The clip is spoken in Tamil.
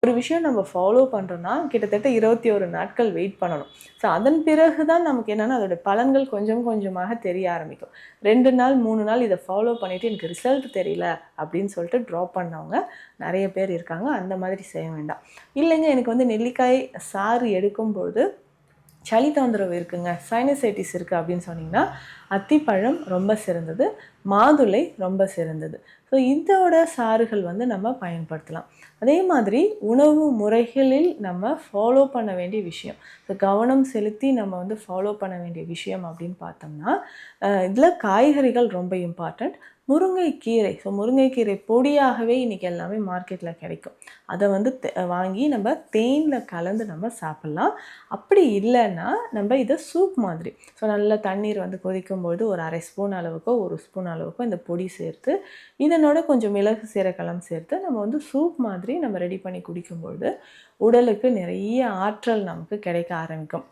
ஒரு விஷயம் நம்ம ஃபாலோ பண்ணுறோன்னா கிட்டத்தட்ட 21 நாட்கள் வெயிட் பண்ணணும். ஸோ அதன் பிறகு தான் நமக்கு என்னென்னா அதோட பலன்கள் கொஞ்சம் கொஞ்சமாக தெரிய ஆரம்பிக்கும். 2 நாள் 3 நாள் இதை ஃபாலோ பண்ணிவிட்டு எனக்கு ரிசல்ட் தெரியல அப்படின்னு சொல்லிட்டு ட்ராப் பண்ணவங்க நிறைய பேர் இருக்காங்க. அந்த மாதிரி செய்ய வேண்டாம். இல்லைங்க எனக்கு வந்து நெல்லிக்காய் சாறு எடுக்கும்பொழுது சளி தொந்தரவு இருக்குங்க, சைனசைட்டிஸ் இருக்குது அப்படின்னு சொன்னிங்கன்னா அத்திப்பழம் ரொம்ப சிறந்தது, மாதுளை ரொம்ப சிறந்தது. ஸோ இதோட சாறுகள் வந்து நம்ம பயன்படுத்தலாம். அதே மாதிரி உணவு முறைகளில் நம்ம ஃபாலோ பண்ண வேண்டிய விஷயம், ஸோ கவனம் செலுத்தி நம்ம வந்து ஃபாலோ பண்ண வேண்டிய விஷயம் அப்படின்னு பார்த்தோம்னா இதில் காய்கறிகள் ரொம்ப இம்பார்ட்டண்ட். முருங்கைக்கீரை, ஸோ முருங்கைக்கீரை பொடியாகவே இன்றைக்கி எல்லாமே மார்க்கெட்டில் கிடைக்கும். அதை வந்து வாங்கி நம்ம தேனில் கலந்து நம்ம சாப்பிட்லாம். அப்படி இல்லைன்னா நம்ம இதை சூப் மாதிரி, ஸோ நல்லா தண்ணீர் வந்து கொதிக்கும்பொழுது ஒரு 1/2 ஸ்பூன் அளவுக்கோ 1 ஸ்பூன் அளவுக்கோ இந்த பொடி சேர்த்து இதனோட கொஞ்சம் மிளகு சீரகம் சேர்த்து நம்ம வந்து சூப் மாதிரி நம்ம ரெடி பண்ணி குடிக்கும்பொழுது உடலுக்கு நிறைய ஆற்றல் நமக்கு கிடைக்க ஆரம்பிக்கும்.